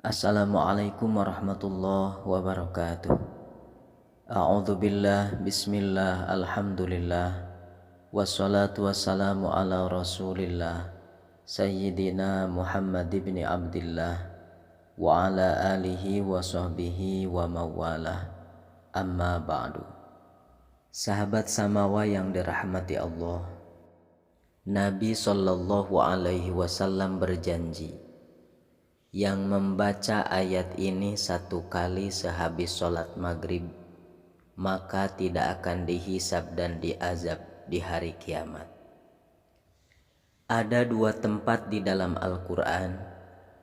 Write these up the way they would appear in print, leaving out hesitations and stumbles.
Assalamualaikum warahmatullahi wabarakatuh. A'udzu billah, bismillah, alhamdulillah. Wassalatu wassalamu ala Rasulillah Sayyidina Muhammad ibn Abdillah wa ala alihi wa sahbihi wa mawalah. Amma ba'du. Sahabat samawa yang dirahmati Allah, Nabi Shallallahu alaihi wasallam berjanji, yang membaca ayat ini satu kali sehabis sholat maghrib, maka tidak akan dihisab dan diazab di hari kiamat. Ada dua tempat di dalam Al-Quran.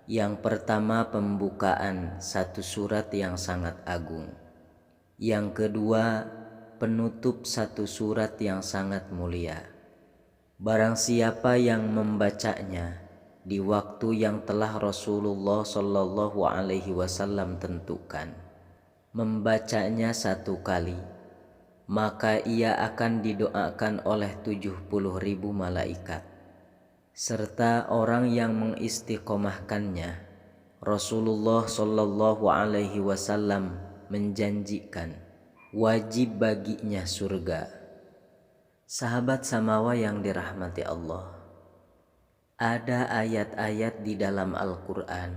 Yang pertama, pembukaan satu surat yang sangat agung. Yang kedua, penutup satu surat yang sangat mulia. Barang siapa yang membacanya di waktu yang telah Rasulullah Shallallahu alaihi wasallam tentukan, membacanya satu kali, maka ia akan didoakan oleh 70.000 malaikat. Serta orang yang mengistiqomahkannya, Rasulullah Shallallahu alaihi wasallam menjanjikan wajib baginya surga. Sahabat samawa yang dirahmati Allah, ada ayat-ayat di dalam Al-Quran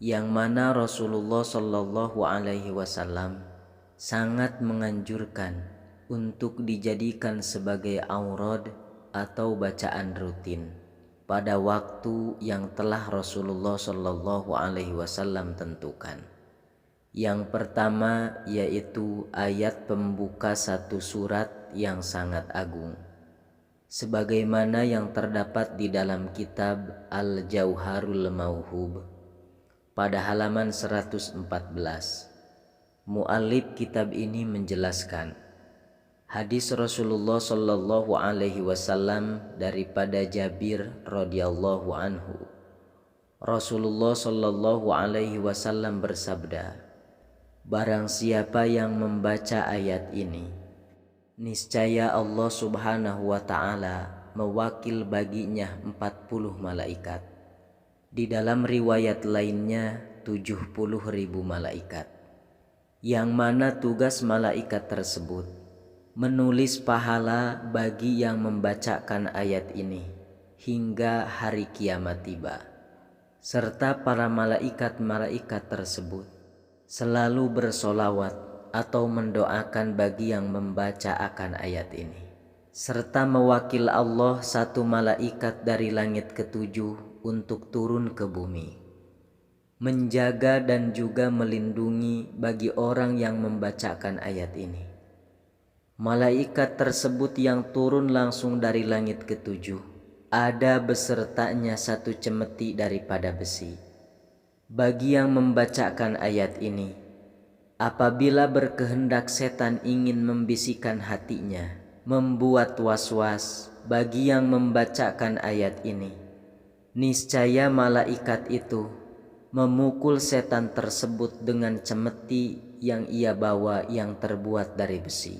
yang mana Rasulullah Shallallahu alaihi wasallam sangat menganjurkan untuk dijadikan sebagai aurad atau bacaan rutin pada waktu yang telah Rasulullah Shallallahu alaihi wasallam tentukan. Yang pertama yaitu ayat pembuka satu surat yang sangat agung, sebagaimana yang terdapat di dalam kitab Al-Jauharul Mauhub pada halaman 114. Mu'allif kitab ini menjelaskan hadis Rasulullah Shallallahu alaihi wasallam daripada Jabir radhiyallahu anhu. Rasulullah Shallallahu alaihi wasallam bersabda, barang siapa yang membaca ayat ini, niscaya Allah subhanahu wa ta'ala mewakil baginya 40 malaikat. Di dalam riwayat lainnya 70.000 malaikat, yang mana tugas malaikat tersebut menulis pahala bagi yang membacakan ayat ini hingga hari kiamat tiba. Serta para malaikat-malaikat tersebut selalu bersolawat atau mendoakan bagi yang membaca akan ayat ini, serta mewakil Allah satu malaikat dari langit ketujuh untuk turun ke bumi, menjaga dan juga melindungi bagi orang yang membacakan ayat ini. Malaikat tersebut yang turun langsung dari langit ketujuh, ada besertanya satu cemeti daripada besi. Bagi yang membacakan ayat ini, apabila berkehendak setan ingin membisikkan hatinya, membuat was-was bagi yang membacakan ayat ini, niscaya malaikat itu memukul setan tersebut dengan cemeti yang ia bawa yang terbuat dari besi.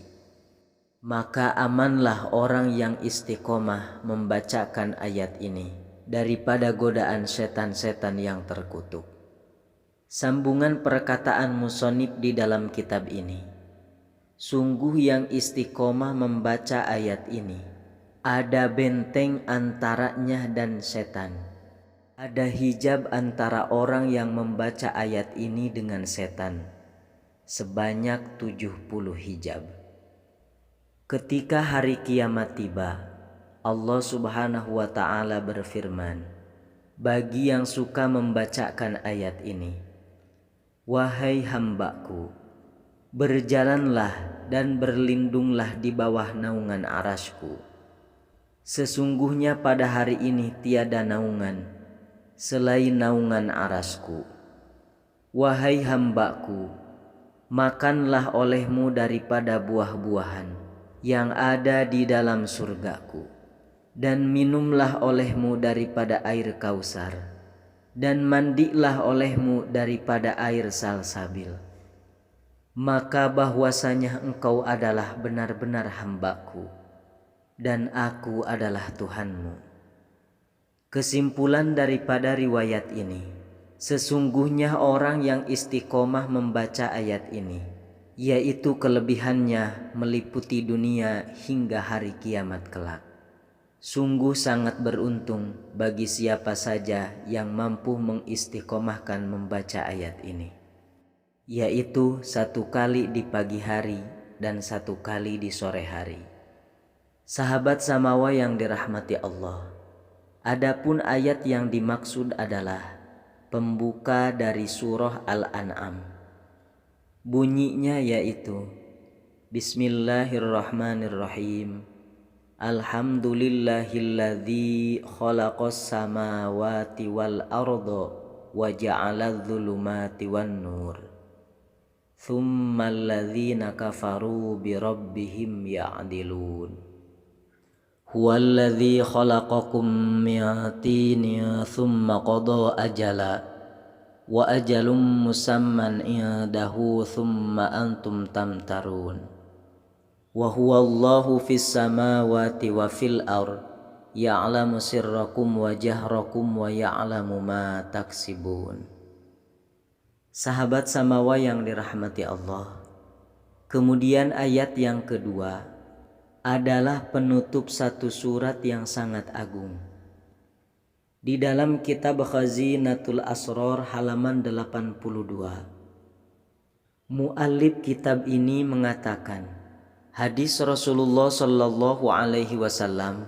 Maka amanlah orang yang istiqomah membacakan ayat ini daripada godaan setan-setan yang terkutuk. Sambungan perkataan musonib di dalam kitab ini, sungguh yang istiqomah membaca ayat ini, ada benteng antaranya dan setan. Ada hijab antara orang yang membaca ayat ini dengan setan, sebanyak 70 hijab. Ketika hari kiamat tiba, Allah subhanahu wa ta'ala berfirman bagi yang suka membacakan ayat ini, wahai hambaku, berjalanlah dan berlindunglah di bawah naungan arasku. Sesungguhnya pada hari ini tiada naungan selain naungan arasku. Wahai hambaku, makanlah olehmu daripada buah-buahan yang ada di dalam surgaku, dan minumlah olehmu daripada air kausar, dan mandilah olehmu daripada air salsabil. Maka bahwasanya engkau adalah benar-benar hambaku, dan aku adalah Tuhanmu. Kesimpulan daripada riwayat ini, Sesungguhnya orang yang istiqomah membaca ayat ini, yaitu kelebihannya meliputi dunia hingga hari kiamat kelak. Sungguh sangat beruntung bagi siapa saja yang mampu mengistiqomahkan membaca ayat ini, yaitu 1 kali di pagi hari dan 1 kali di sore hari. Sahabat Samawa yang dirahmati Allah, adapun ayat yang dimaksud adalah pembuka dari surah Al-An'am. Bunyinya yaitu Bismillahirrahmanirrahim. Alhamdulillahilladzi khalaqas samawati wal arda wa ja'aladz dzulumati wan nur. Tsummal ladzina kafaru bi rabbihim ya'dilun. Huwallazi khalaqakum min tinin thumma qada ajala wa ajalum musamman indahu thumma antum tamtarun. Wa huwallahu fis samawati wa fil ard ya'lamu sirrakum wa jahrakum wa ya'lamu ma taksibun. Sahabat Samawa yang dirahmati Allah, kemudian ayat yang kedua adalah penutup satu surat yang sangat agung. Di dalam kitab Khazinatul Asrar halaman 82, muallif kitab ini mengatakan hadis Rasulullah Shallallahu Alaihi Wasallam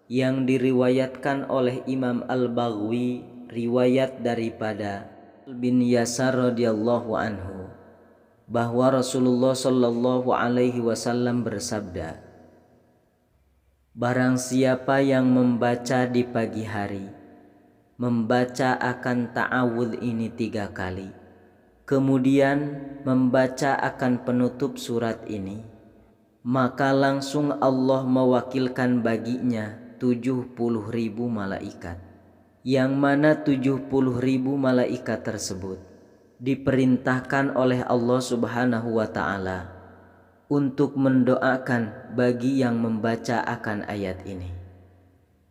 yang diriwayatkan oleh Imam Al-Baghawi, riwayat daripada bin Yasar radhiyallahu anhu, bahwa Rasulullah Shallallahu Alaihi Wasallam bersabda, barang siapa yang membaca di pagi hari, membaca akan ta'awudz ini 3 kali, kemudian membaca akan penutup surat ini, maka langsung Allah mewakilkan baginya 70.000 malaikat, yang mana 70.000 malaikat tersebut diperintahkan oleh Allah Subhanahu wa Ta'ala untuk mendoakan bagi yang membaca akan ayat ini.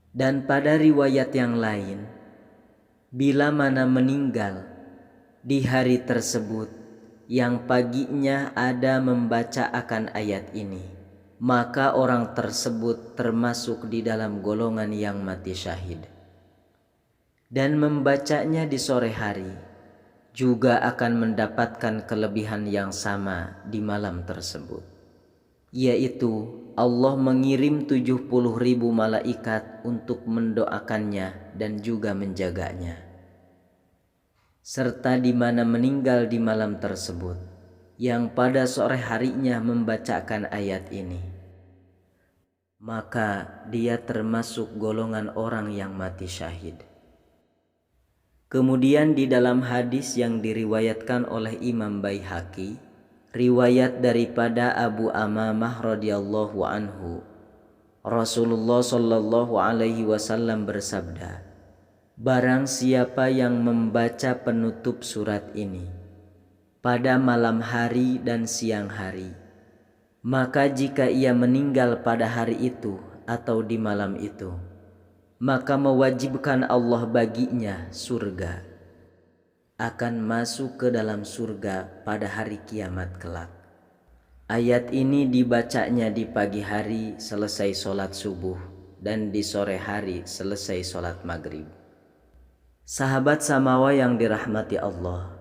Dan pada riwayat yang lain, bila mana meninggal di hari tersebut yang paginya ada membaca akan ayat ini, maka orang tersebut termasuk di dalam golongan yang mati syahid. Dan membacanya di sore hari juga akan mendapatkan kelebihan yang sama di malam tersebut, yaitu Allah mengirim 70.000 malaikat untuk mendoakannya dan juga menjaganya. Serta di mana meninggal di malam tersebut yang pada sore harinya membacakan ayat ini, maka dia termasuk golongan orang yang mati syahid. Kemudian di dalam hadis yang diriwayatkan oleh Imam Baihaqi, riwayat daripada Abu Amamah radhiyallahu anhu, Rasulullah Shallallahu Alaihi Wasallam bersabda, barang siapa yang membaca penutup surat ini pada malam hari dan siang hari, maka jika ia meninggal pada hari itu atau di malam itu, maka mewajibkan Allah baginya surga, akan masuk ke dalam surga pada hari kiamat kelak. Ayat ini dibacanya di pagi hari selesai sholat subuh dan di sore hari selesai sholat maghrib. Sahabat Samawa yang dirahmati Allah,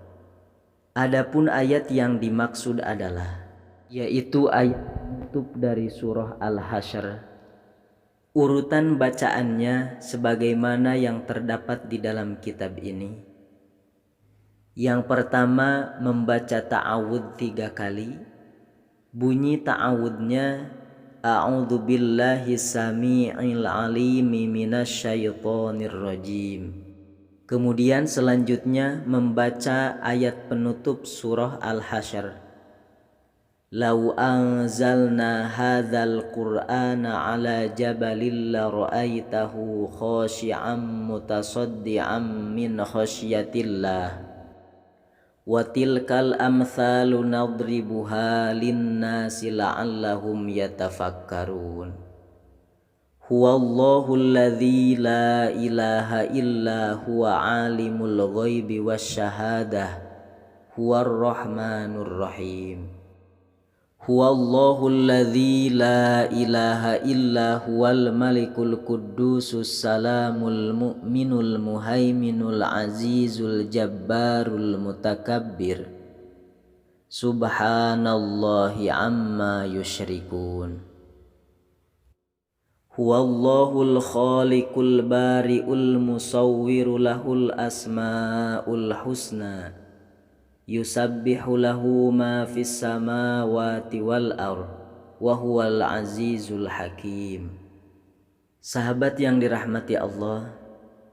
adapun ayat yang dimaksud adalah yaitu ayat penutup dari surah Al-Hasyr. Urutan bacaannya sebagaimana yang terdapat di dalam kitab ini. Yang pertama membaca ta'awudz 3 kali. Bunyi ta'awudznya A'udzu billahi samii'il 'alimi minasyaitonir rajim. Kemudian selanjutnya membaca ayat penutup surah Al-Hasyr. Lau anzalna hadzal qur'ana ala jabalin la ra'aitahu khashi'an mutasaddian min khasyatillah wa tilkal amthalu nadribuha linnasi la'allahum yatafakkarun. Huwallahul ladzi la ilaha illa huwa alimul ghaibi wasyahadah huwar rahmanur rahim. Huwallahul ladzi la ilaha illa huwal malikul quddusus salamul mu'minul muhaiminul azizul jabbarul mutakabbir. Subhanallahi amma yusyrikun. Huwallahul khaliqul bari'ul musawwiru lahul asma'ul husna. Yusabbihu lahu ma fis samawati wal ard wa huwal azizul hakim. Sahabat yang dirahmati Allah,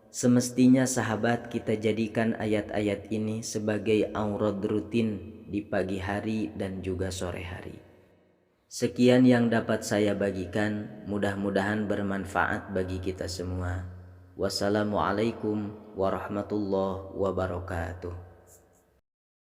semestinya sahabat kita jadikan ayat-ayat ini sebagai aurad rutin di pagi hari dan juga sore hari. Sekian yang dapat saya bagikan, mudah-mudahan bermanfaat bagi kita semua. Wassalamualaikum warahmatullahi wabarakatuh.